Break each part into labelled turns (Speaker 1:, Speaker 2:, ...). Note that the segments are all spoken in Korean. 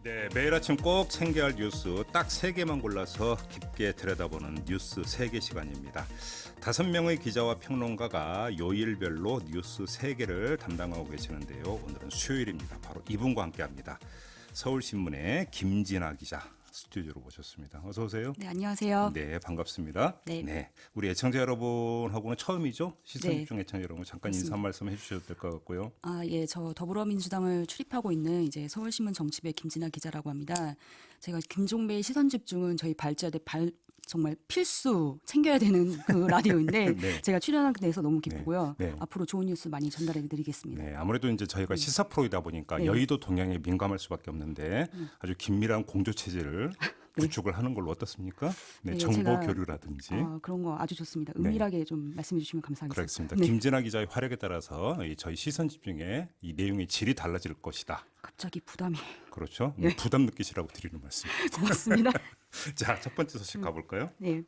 Speaker 1: 네, 매일 아침 꼭 챙겨야 할 뉴스 딱 3개만 골라서 깊게 들여다보는 뉴스 3개 시간입니다. 5명의 기자와 평론가가 요일별로 뉴스 3개를 담당하고 계시는데요. 오늘은 수요일입니다. 바로 이분과 함께합니다. 서울신문의 김진아 기자 스튜디오로 모셨습니다. 어서 오세요.
Speaker 2: 네, 안녕하세요.
Speaker 1: 네, 반갑습니다.
Speaker 2: 네.
Speaker 1: 우리 애청자 여러분하고는 처음이죠?
Speaker 2: 네.
Speaker 1: 시선집중 애청자 여러분 잠깐 인사 한 말씀 해주셔도 될 것 같고요.
Speaker 2: 예, 저 더불어민주당을 출입하고 있는 이제 서울신문 정치부의 김진아 기자라고 합니다. 제가 김종배의 시선집중은 저희 발제대 정말 필수 챙겨야 되는 그 라디오인데
Speaker 1: 네.
Speaker 2: 제가 출연하게 돼서 너무 기쁘고요.
Speaker 1: 네.
Speaker 2: 앞으로 좋은 뉴스 많이 전달해드리겠습니다.
Speaker 1: 네, 아무래도 이제 저희가 시사 프로이다 보니까
Speaker 2: 네.
Speaker 1: 여의도 동향에 민감할 수밖에 없는데 아주 긴밀한 공조 체제를 구축을 하는 걸로 어떻습니까? 네,
Speaker 2: 네,
Speaker 1: 정보
Speaker 2: 제가,
Speaker 1: 교류라든지.
Speaker 2: 그런 거 아주 좋습니다. 은밀하게 좀 말씀해 주시면 감사하겠습니다.
Speaker 1: 그렇습니다.
Speaker 2: 네.
Speaker 1: 김진아 기자의 활약에 따라서 저희 시선 집중에 이 내용의 질이 달라질 것이다.
Speaker 2: 갑자기 부담이
Speaker 1: 그렇죠?
Speaker 2: 네.
Speaker 1: 부담 느끼시라고 드리는 말씀.
Speaker 2: 고맙습니다.
Speaker 1: 자, 첫 번째 소식 가볼까요?
Speaker 2: 네.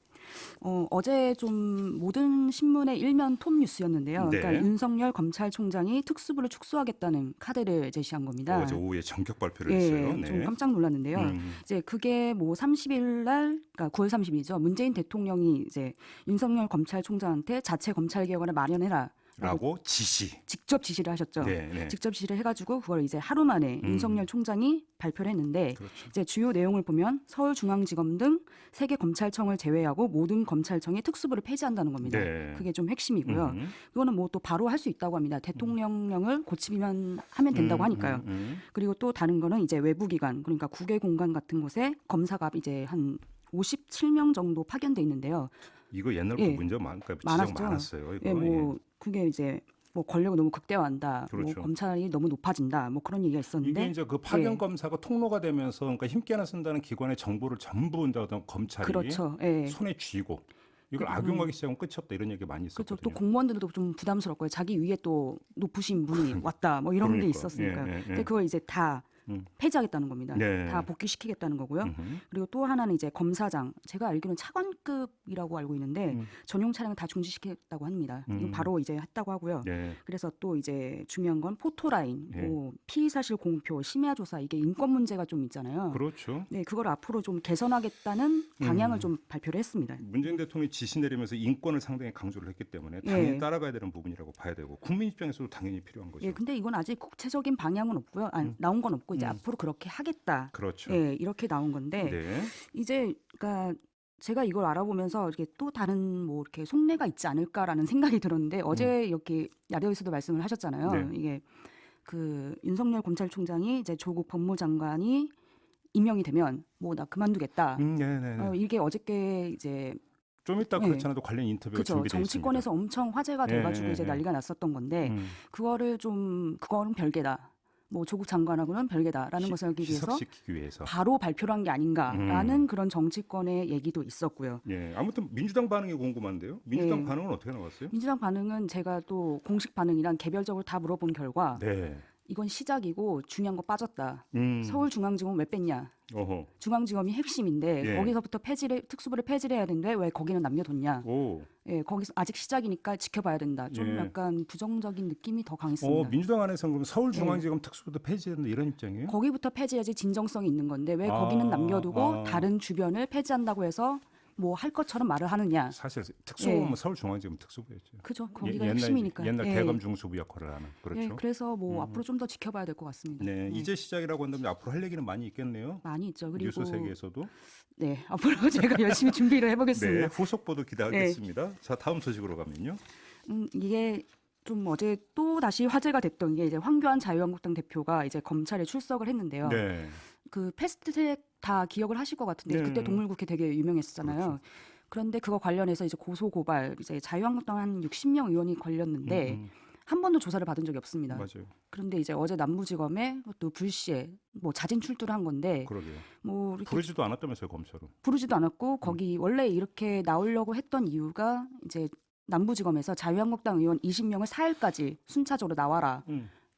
Speaker 2: 어제 좀 모든 신문의 일면 톱 뉴스였는데요.
Speaker 1: 네.
Speaker 2: 그러니까 윤석열 검찰총장이 특수부를 축소하겠다는 카드를 제시한 겁니다.
Speaker 1: 어제 오후에 전격 발표를
Speaker 2: 예,
Speaker 1: 했어요. 네.
Speaker 2: 좀 깜짝 놀랐는데요. 이제 그게 뭐 30일 날, 그러니까 9월 30일이죠. 문재인 대통령이 이제 윤석열 검찰총장한테 자체 검찰 개혁안을 마련해라.
Speaker 1: 라고 지시.
Speaker 2: 직접 지시를 하셨죠.
Speaker 1: 네.
Speaker 2: 직접 지시를 해가지고 그걸 이제 하루 만에 윤석열 총장이 발표를 했는데
Speaker 1: 그렇죠.
Speaker 2: 이제 주요 내용을 보면 서울중앙지검 등 3개 검찰청을 제외하고 모든 검찰청의 특수부를 폐지한다는 겁니다.
Speaker 1: 네.
Speaker 2: 그게 좀 핵심이고요. 그거는 뭐 또 바로 할 수 있다고 합니다. 대통령령을 고치면 하면 된다고 하니까요. 그리고 또 다른 거는 이제 외부기관 그러니까 국외 공간 같은 곳에 검사가 이제 한 57명 정도 파견돼 있는데요.
Speaker 1: 이거 옛날부터
Speaker 2: 예.
Speaker 1: 문제 지적
Speaker 2: 많았죠.
Speaker 1: 많았어요. 이거.
Speaker 2: 예, 뭐 그게 이제 뭐 권력을 너무 극대화한다.
Speaker 1: 그렇죠.
Speaker 2: 뭐 검찰이 너무 높아진다. 뭐 그런 얘기가 있었는데
Speaker 1: 이게 이제 그 파견
Speaker 2: 예.
Speaker 1: 검사가 통로가 되면서 그러니까 힘께 하나 쓴다는 기관의 정보를 전부 이제 어떤 검찰이
Speaker 2: 그렇죠. 예.
Speaker 1: 손에 쥐고 이걸 악용하기 시작하면 끝이 없다 이런 얘기 많이
Speaker 2: 그렇죠.
Speaker 1: 있었거든요.
Speaker 2: 또 공무원들도 좀 부담스럽고요. 자기 위에 또 높으신 분이 왔다. 뭐 이런 게
Speaker 1: 그러니까.
Speaker 2: 있었으니까.
Speaker 1: 예.
Speaker 2: 근데 그걸 이제 다 폐지하겠다는 겁니다.
Speaker 1: 네.
Speaker 2: 다 복귀시키겠다는 거고요. 그리고 또 하나는 이제 검사장. 제가 알기로는 차관급이라고 알고 있는데 전용 차량을 다 중지시키겠다고 합니다. 이거 바로 이제 했다고 하고요.
Speaker 1: 네.
Speaker 2: 그래서 또 이제 중요한 건 포토라인,
Speaker 1: 네.
Speaker 2: 뭐 피의사실 공표, 심야 조사 이게 인권 문제가 좀 있잖아요.
Speaker 1: 그렇죠.
Speaker 2: 네, 그걸 앞으로 좀 개선하겠다는 방향을 좀 발표를 했습니다.
Speaker 1: 문재인 대통령이 지시 내리면서 인권을 상당히 강조를 했기 때문에 당연히
Speaker 2: 예.
Speaker 1: 따라가야 되는 부분이라고 봐야 되고 국민 입장에서도 당연히 필요한 거죠.
Speaker 2: 예, 근데 이건 아직 구체적인 방향은 없고요. 나온 건 없고 이제 앞으로 그렇게 하겠다.
Speaker 1: 그렇죠.
Speaker 2: 예, 이렇게 나온 건데
Speaker 1: 네.
Speaker 2: 이제 그러니까 제가 이걸 알아보면서 이게 또 다른 뭐 이렇게 속내가 있지 않을까라는 생각이 들었는데 어제 이렇게 야대에서도 말씀을 하셨잖아요.
Speaker 1: 네.
Speaker 2: 이게 그 윤석열 검찰총장이 이제 조국 법무장관이 임명이 되면 뭐 나 그만두겠다.
Speaker 1: 네네.
Speaker 2: 이게 어저께 이제
Speaker 1: 좀 이따
Speaker 2: 네.
Speaker 1: 그렇지 않아도 관련 인터뷰가
Speaker 2: 그렇죠.
Speaker 1: 준비되어 있습니다.
Speaker 2: 정치권에서 엄청 화제가 돼가지고
Speaker 1: 예,
Speaker 2: 이제
Speaker 1: 예.
Speaker 2: 난리가 났었던 건데 그거는 별개다. 뭐 조국 장관하고는 별개다라는 것을 하기 위해서
Speaker 1: 희석시키기 위해서.
Speaker 2: 바로 발표를 한 게 아닌가라는 그런 정치권의 얘기도 있었고요.
Speaker 1: 예. 아무튼 민주당 반응이 궁금한데요. 민주당
Speaker 2: 예.
Speaker 1: 반응은 어떻게 나왔어요?
Speaker 2: 민주당 반응은 제가 또 공식 반응이랑 개별적으로 다 물어본 결과
Speaker 1: 네.
Speaker 2: 이건 시작이고 중요한 거 빠졌다.
Speaker 1: 음.
Speaker 2: 서울중앙지검 왜 뺐냐.
Speaker 1: 어허.
Speaker 2: 중앙지검이 핵심인데
Speaker 1: 예.
Speaker 2: 거기서부터 특수부를 폐지를 해야 되는데 왜 거기는 남겨뒀냐.
Speaker 1: 오.
Speaker 2: 예, 거기서 아직 시작이니까 지켜봐야 된다. 좀
Speaker 1: 예.
Speaker 2: 약간 부정적인 느낌이 더 강했습니다.
Speaker 1: 민주당 안에서는 그럼 서울중앙지검 특수부도 폐지된다 이런 입장이에요?
Speaker 2: 거기부터 폐지해야지 진정성이 있는 건데 왜
Speaker 1: 아,
Speaker 2: 거기는 남겨두고
Speaker 1: 아.
Speaker 2: 다른 주변을 폐지한다고 해서 뭐 할 것처럼 말을 하느냐.
Speaker 1: 사실 특수부는
Speaker 2: 예.
Speaker 1: 서울중앙지검 특수부였죠.
Speaker 2: 그죠. 거기가
Speaker 1: 옛날,
Speaker 2: 핵심이니까.
Speaker 1: 옛날
Speaker 2: 예.
Speaker 1: 대검 중수부 역할을 하는. 그렇죠.
Speaker 2: 예, 그래서 뭐 앞으로 좀 더 지켜봐야 될 것 같습니다.
Speaker 1: 네, 이제 시작이라고 한다면 앞으로 할 얘기는 많이 있겠네요.
Speaker 2: 많이 있죠. 그리고
Speaker 1: 뉴스 세계에서도.
Speaker 2: 네, 앞으로 제가 열심히 준비를
Speaker 1: 네,
Speaker 2: 해보겠습니다.
Speaker 1: 후속 보도 기대하겠습니다. 자, 다음 소식으로 가면요.
Speaker 2: 이게 좀 어제 또 다시 화제가 됐던 게 이제 황교안 자유한국당 대표가 이제 검찰에 출석을 했는데요.
Speaker 1: 네.
Speaker 2: 그 패스트트랙 다 기억을 하실 것 같은데
Speaker 1: 네.
Speaker 2: 그때 동물국회 되게 유명했었잖아요.
Speaker 1: 그렇죠.
Speaker 2: 그런데 그거 관련해서 이제 고소 고발 이제 자유한국당 한 60명 의원이 걸렸는데 한 번도 조사를 받은 적이 없습니다.
Speaker 1: 맞아요.
Speaker 2: 그런데 이제 어제 남부지검에 또 불시에 뭐 자진 출두를 한 건데
Speaker 1: 그러게요.
Speaker 2: 뭐 이렇게
Speaker 1: 부르지도 않았다면서요, 검찰은.
Speaker 2: 부르지도 않았고 거기 원래 이렇게 나오려고 했던 이유가 이제 남부지검에서 자유한국당 의원 20명을 4일까지 순차적으로 나와라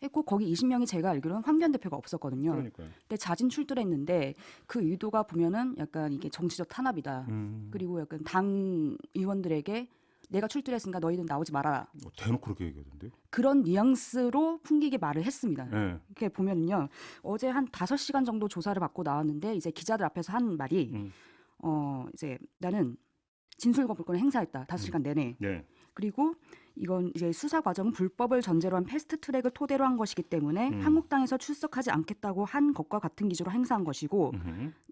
Speaker 2: 했고 거기 20명이 제가 알기로는 황교안 대표가 없었거든요.
Speaker 1: 그러니까요.
Speaker 2: 근데 자진 출두를 했는데 그 의도가 보면은 약간 이게 정치적 탄압이다. 그리고 약간 당 의원들에게 내가 출두했으니까 너희는 나오지 말아라.
Speaker 1: 대놓고 그렇게 얘기하던데.
Speaker 2: 그런 뉘앙스로 풍기게 말을 했습니다.
Speaker 1: 네.
Speaker 2: 이렇게 보면은요. 어제 한 5시간 정도 조사를 받고 나왔는데 이제 기자들 앞에서 한 말이 이제 나는 진술 거부권을 행사했다. 5시간 내내.
Speaker 1: 네.
Speaker 2: 그리고 이건 이제 수사 과정은 불법을 전제로 한 패스트 트랙을 토대로 한 것이기 때문에 한국당에서 출석하지 않겠다고 한 것과 같은 기조로 행사한 것이고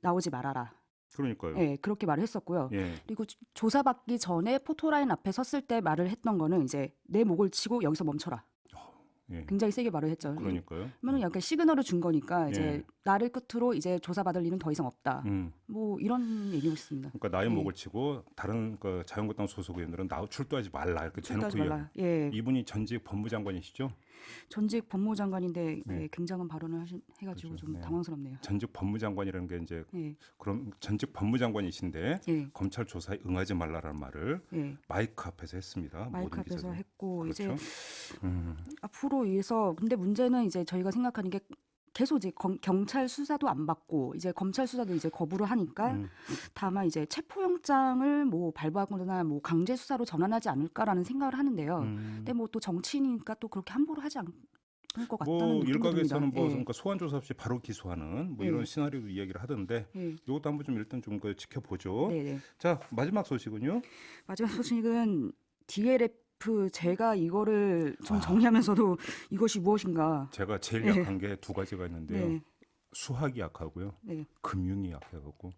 Speaker 2: 나오지 말아라.
Speaker 1: 그러니까요.
Speaker 2: 예, 그렇게 말을 했었고요.
Speaker 1: 예.
Speaker 2: 그리고 조사받기 전에 포토라인 앞에 섰을 때 말을 했던 거는 이제 내 목을 치고 여기서 멈춰라.
Speaker 1: 예.
Speaker 2: 굉장히 세게 말을 했죠.
Speaker 1: 그러니까요.
Speaker 2: 그러면 약간 시그널을 준 거니까 이제
Speaker 1: 예.
Speaker 2: 나를 끝으로 이제 조사받을 일은 더 이상 없다. 뭐 이런 얘기고 있습니다.
Speaker 1: 그러니까 나의
Speaker 2: 예.
Speaker 1: 목을 치고 다른 그 자유한국당 소속 의원들은 나 출두하지 말라 이렇게 대놓고
Speaker 2: 출두하지 말라. 예.
Speaker 1: 이분이 전직 법무장관이시죠?
Speaker 2: 전직 법무장관인데
Speaker 1: 네.
Speaker 2: 예, 굉장한 발언을 해가지고
Speaker 1: 그렇죠.
Speaker 2: 좀
Speaker 1: 네.
Speaker 2: 당황스럽네요.
Speaker 1: 전직 법무장관이라는 게 이제
Speaker 2: 예.
Speaker 1: 그럼 전직 법무장관이신데
Speaker 2: 예.
Speaker 1: 검찰 조사에 응하지 말라라는 말을
Speaker 2: 예.
Speaker 1: 마이크 앞에서 했습니다.
Speaker 2: 마이크
Speaker 1: 모든
Speaker 2: 앞에서
Speaker 1: 기자들.
Speaker 2: 했고
Speaker 1: 그렇죠?
Speaker 2: 이제 앞으로 위해서 근데 문제는 이제 저희가 생각하는 게 계속 이제 경찰 수사도 안 받고 이제 검찰 수사도 이제 거부를 하니까 다만 이제 체포영장을 뭐 발부하거나 뭐 강제 수사로 전환하지 않을까라는 생각을 하는데요. 근데 뭐 또 정치인이니까 또 그렇게 함부로 하지 않을 것 같다는
Speaker 1: 뭐
Speaker 2: 느낌이
Speaker 1: 일각에서는
Speaker 2: 듭니다.
Speaker 1: 뭐
Speaker 2: 예.
Speaker 1: 그러니까 소환 조사 없이 바로 기소하는 뭐
Speaker 2: 예.
Speaker 1: 이런 시나리오도 이야기를 하던데
Speaker 2: 예.
Speaker 1: 이것도 한번 좀 일단 좀 그 지켜보죠.
Speaker 2: 네네.
Speaker 1: 자 마지막 소식은요.
Speaker 2: 마지막 소식은 DLF 제가 이거를 좀 정리하면서도 이것이 무엇인가.
Speaker 1: 제가 제일
Speaker 2: 네.
Speaker 1: 약한 게 두 가지가 있는데요.
Speaker 2: 네.
Speaker 1: 수학이 약하고요.
Speaker 2: 네.
Speaker 1: 금융이 약해갖고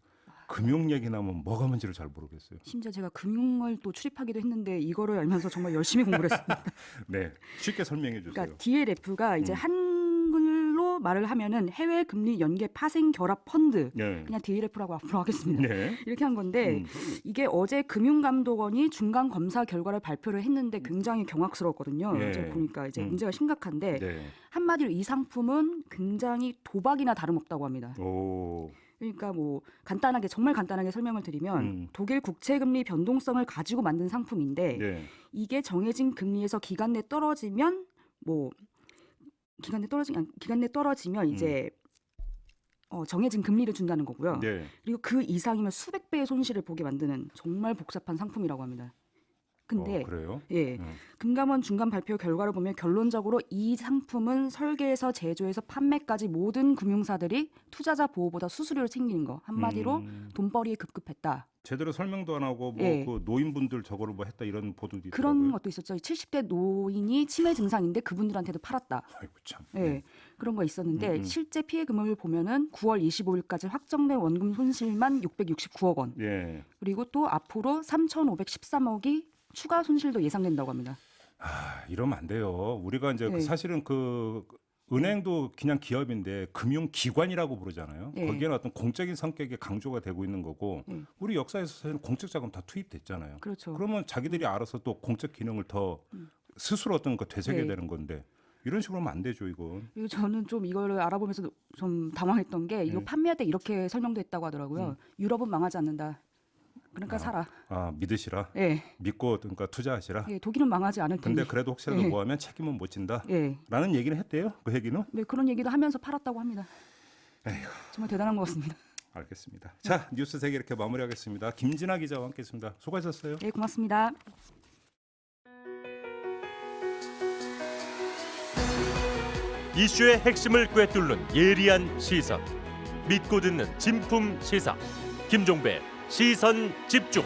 Speaker 1: 금융 얘기 나면 뭐가 뭔지를 잘 모르겠어요.
Speaker 2: 심지어 제가 금융을 또 출입하기도 했는데 이거를 알면서 정말 열심히 공부를 했습니다.
Speaker 1: 네, 쉽게 설명해 주세요.
Speaker 2: 그러니까 DLF가 이제 한글로 말을 하면은 해외 금리 연계 파생 결합 펀드.
Speaker 1: 네.
Speaker 2: 그냥 DLF라고 앞으로 하겠습니다.
Speaker 1: 네.
Speaker 2: 이렇게 한 건데 이게 어제 금융감독원이 중간 검사 결과를 발표를 했는데 굉장히 경악스러웠거든요.
Speaker 1: 네.
Speaker 2: 이제 보니까 이제 문제가 심각한데
Speaker 1: 네.
Speaker 2: 한마디로 이 상품은 굉장히 도박이나 다름없다고 합니다.
Speaker 1: 오.
Speaker 2: 그러니까 뭐 간단하게 정말 간단하게 설명을 드리면 독일 국채금리 변동성을 가지고 만든 상품인데
Speaker 1: 네.
Speaker 2: 이게 정해진 금리에서 기간 내 떨어지면 뭐 기간 내 떨어지면 이제 정해진 금리를 준다는 거고요.
Speaker 1: 네.
Speaker 2: 그리고 그 이상이면 수백 배의 손실을 보게 만드는 정말 복잡한 상품이라고 합니다. 근데
Speaker 1: 그래요?
Speaker 2: 예, 금감원 중간 발표 결과를 보면 결론적으로 이 상품은 설계에서 제조에서 판매까지 모든 금융사들이 투자자 보호보다 수수료를 챙기는 거 한마디로 돈벌이에 급급했다.
Speaker 1: 제대로 설명도 안 하고 뭐
Speaker 2: 예.
Speaker 1: 그 노인분들 저거를 뭐 했다 이런 보도도
Speaker 2: 그런
Speaker 1: 있더라고요.
Speaker 2: 것도 있었죠. 70대 노인이 치매 증상인데 그분들한테도 팔았다.
Speaker 1: 아이고 참.
Speaker 2: 예, 그런 거 있었는데 실제 피해 금액을 보면은 9월 25일까지 확정된 원금 손실만 669억 원.
Speaker 1: 예.
Speaker 2: 그리고 또 앞으로 3,513억이 추가 손실도 예상된다고 합니다.
Speaker 1: 아, 이러면 안 돼요. 우리가 이제
Speaker 2: 네.
Speaker 1: 사실은 그 은행도 그냥 기업인데 금융기관이라고 부르잖아요.
Speaker 2: 네.
Speaker 1: 거기에는 어떤 공적인 성격이 강조가 되고 있는 거고 우리 역사에서 사실 공적 자금 다 투입됐잖아요.
Speaker 2: 그렇죠.
Speaker 1: 그러면 자기들이 알아서 또 공적 기능을 더 스스로 어떤 거 되새게
Speaker 2: 네.
Speaker 1: 되는 건데 이런 식으로 하면 안 되죠, 이거.
Speaker 2: 그리고 저는 좀 이거를 알아보면서 좀 당황했던 게 이거 판매할 때 이렇게 설명도 했다고 하더라고요. 유럽은 망하지 않는다. 그러니까 사라.
Speaker 1: 아, 믿으시라.
Speaker 2: 예.
Speaker 1: 믿고 그러니까 투자하시라.
Speaker 2: 예, 독일은 망하지 않을 텐데.
Speaker 1: 근데 그래도 혹시라도
Speaker 2: 예.
Speaker 1: 뭐 하면 책임은 못 진다.
Speaker 2: 예.
Speaker 1: 라는 얘기는 했대요. 그 얘기는.
Speaker 2: 네, 그런 얘기도 하면서 팔았다고 합니다.
Speaker 1: 에휴.
Speaker 2: 정말 대단한 것 같습니다.
Speaker 1: 알겠습니다. 자, 뉴스 세계 이렇게 마무리하겠습니다. 김진아 기자와 함께했습니다. 수고하셨어요.
Speaker 2: 예, 고맙습니다.
Speaker 3: 이슈의 핵심을 꿰뚫는 예리한 시선, 믿고 듣는 진품 시사 김종배 시선 집중.